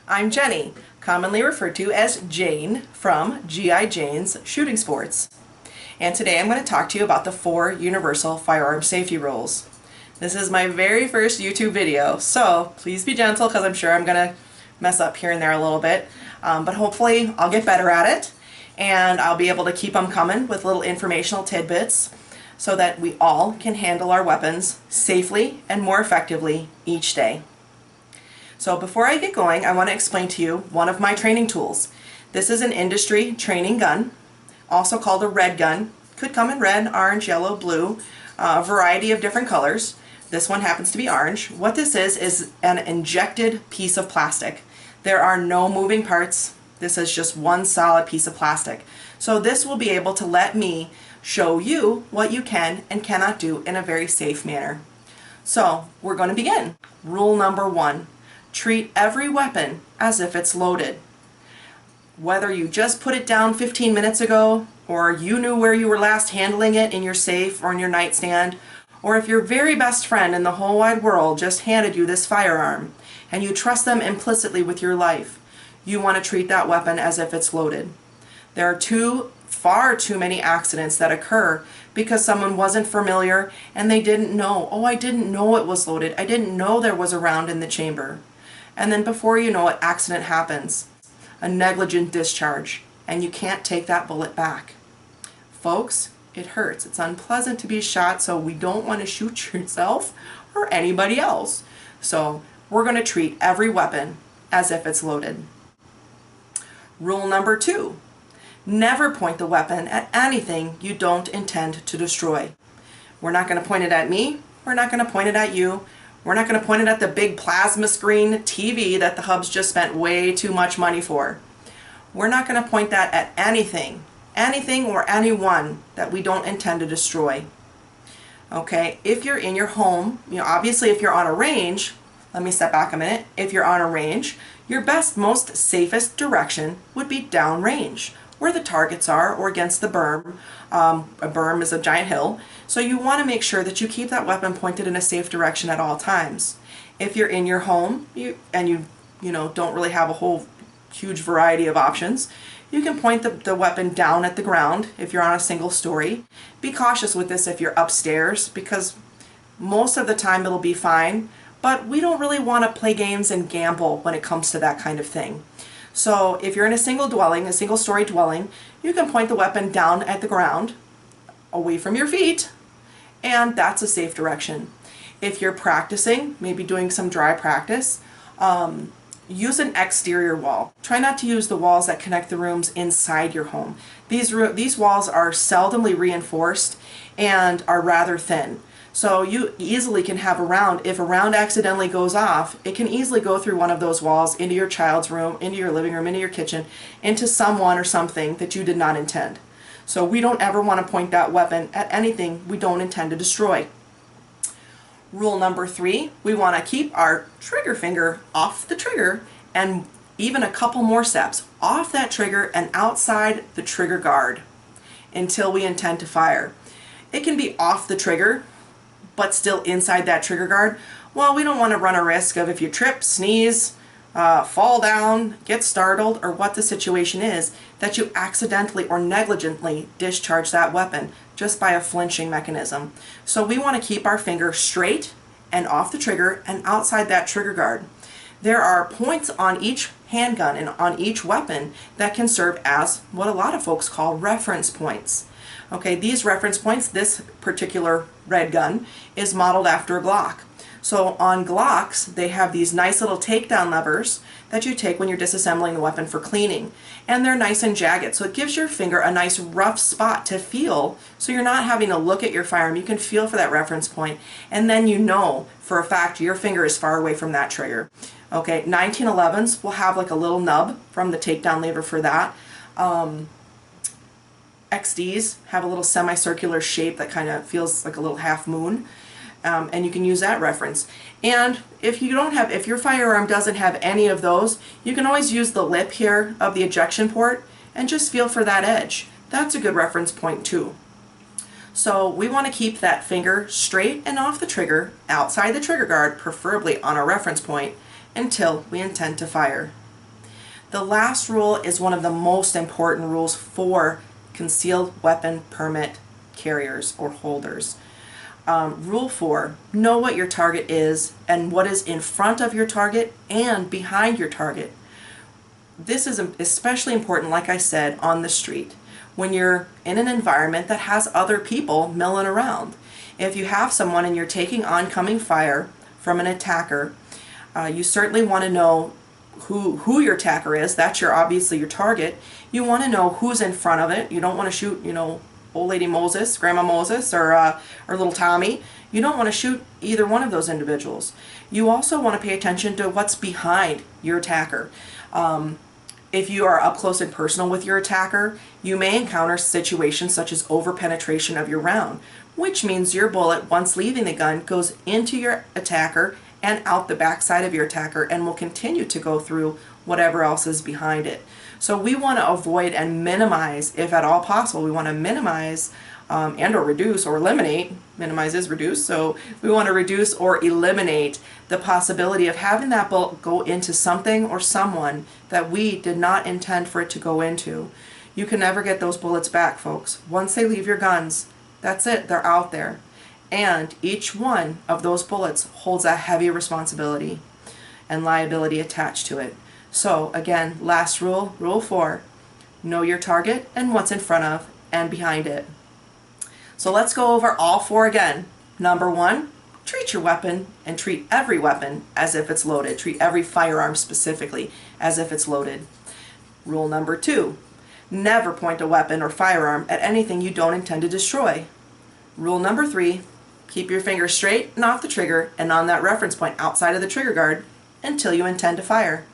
I'm Jenny, commonly referred to as Jane from G.I. Jane's Shooting Sports. And today I'm going to talk to you about the 4 universal firearm safety rules. This is my very first YouTube video, so please be gentle because I'm sure I'm going to mess up here and there a little bit. But hopefully I'll get better at it and I'll be able to keep them coming with little informational tidbits so that we all can handle our weapons safely and more effectively each day. So before I get going, I want to explain to you one of my training tools. This is an industry training gun, also called a red gun. Could come in red, orange, yellow, blue, a variety of different colors. This one happens to be orange. What this is an injected piece of plastic. There are no moving parts. This is just one solid piece of plastic. So this will be able to let me show you what you can and cannot do in a very safe manner. So we're going to begin. Rule number 1. Treat every weapon as if it's loaded. Whether you just put it down 15 minutes ago, or you knew where you were last handling it in your safe or in your nightstand, or if your very best friend in the whole wide world just handed you this firearm and you trust them implicitly with your life, you want to treat that weapon as if it's loaded. There are far too many accidents that occur because someone wasn't familiar and they didn't know. Oh, I didn't know it was loaded. I didn't know there was a round in the chamber. And then before you know it, accident happens. A negligent discharge, and you can't take that bullet back. Folks, it hurts. It's unpleasant to be shot, so we don't want to shoot yourself or anybody else. So we're going to treat every weapon as if it's loaded. Rule number 2. Never point the weapon at anything you don't intend to destroy. We're not going to point it at me. We're not going to point it at you. We're not going to point it at the big plasma screen TV that the hubs just spent way too much money for. We're not going to point that at anything or anyone that we don't intend to destroy. Okay, if you're in your home, obviously if you're on a range, let me step back a minute. If you're on a range, your best, most safest direction would be downrange, where the targets are, or against the berm. A berm is a giant hill, so you want to make sure that you keep that weapon pointed in a safe direction at all times. If you're in your home and you don't really have a whole huge variety of options, you can point the weapon down at the ground if you're on a single story. Be cautious with this if you're upstairs, because most of the time it'll be fine, but we don't really want to play games and gamble when it comes to that kind of thing. So if you're in a single story dwelling, you can point the weapon down at the ground, away from your feet, and that's a safe direction. If you're practicing, maybe doing some dry practice, use an exterior wall. Try not to use the walls that connect the rooms inside your home. These walls are seldomly reinforced and are rather thin. So you easily can have a round. If a round accidentally goes off, it can easily go through one of those walls into your child's room, into your living room, into your kitchen, into someone or something that you did not intend. So we don't ever want to point that weapon at anything we don't intend to destroy. Rule number 3, we want to keep our trigger finger off the trigger and even a couple more steps off that trigger and outside the trigger guard until we intend to fire. It can be off the trigger but still inside that trigger guard. Well, we don't want to run a risk of, if you trip, sneeze, fall down, get startled, or what the situation is, that you accidentally or negligently discharge that weapon just by a flinching mechanism. So we want to keep our finger straight and off the trigger and outside that trigger guard. There are points on each handgun and on each weapon that can serve as what a lot of folks call reference points. Okay, these reference points, this particular red gun is modeled after a Glock. So on Glocks, they have these nice little takedown levers that you take when you're disassembling the weapon for cleaning. And they're nice and jagged, so it gives your finger a nice rough spot to feel, so you're not having to look at your firearm. You can feel for that reference point, and then you know for a fact your finger is far away from that trigger. Okay, 1911s will have like a little nub from the takedown lever for that. XDs have a little semicircular shape that kind of feels like a little half moon, and you can use that reference. And if your firearm doesn't have any of those, you can always use the lip here of the ejection port and just feel for that edge. That's a good reference point too. So we want to keep that finger straight and off the trigger, outside the trigger guard, preferably on a reference point, until we intend to fire. The last rule is one of the most important rules for concealed weapon permit carriers or holders. Rule 4, know what your target is and what is in front of your target and behind your target. This is especially important, like I said, on the street, when you're in an environment that has other people milling around. If you have someone and you're taking oncoming fire from an attacker, you certainly want to know who your attacker is. That's obviously your target. You want to know who's in front of it. You don't want to shoot, old lady Moses, Grandma Moses, or little Tommy. You don't want to shoot either one of those individuals. You also want to pay attention to what's behind your attacker. If you are up close and personal with your attacker, you may encounter situations such as over-penetration of your round, which means your bullet, once leaving the gun, goes into your attacker and out the backside of your attacker and will continue to go through whatever else is behind it. So we want to avoid and minimize, if at all possible, we want to minimize and or reduce or eliminate. Minimize is reduce, so we want to reduce or eliminate the possibility of having that bullet go into something or someone that we did not intend for it to go into. You can never get those bullets back, folks. Once they leave your guns, that's it, they're out there. And each one of those bullets holds a heavy responsibility and liability attached to it. So again, last rule, rule 4, know your target and what's in front of and behind it. So let's go over all 4 again. Number 1, treat your weapon and treat every weapon as if it's loaded. Treat every firearm specifically as if it's loaded. Rule number 2, never point a weapon or firearm at anything you don't intend to destroy. Rule number 3, keep your finger straight and off the trigger and on that reference point outside of the trigger guard until you intend to fire.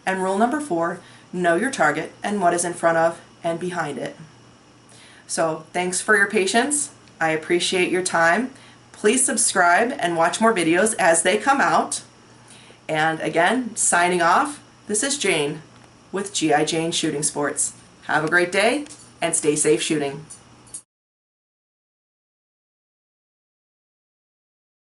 And rule number 4, know your target and what is in front of and behind it. So thanks for your patience. I appreciate your time. Please subscribe and watch more videos as they come out. And again, signing off, this is Jane with G.I. Jane Shooting Sports. Have a great day and stay safe shooting.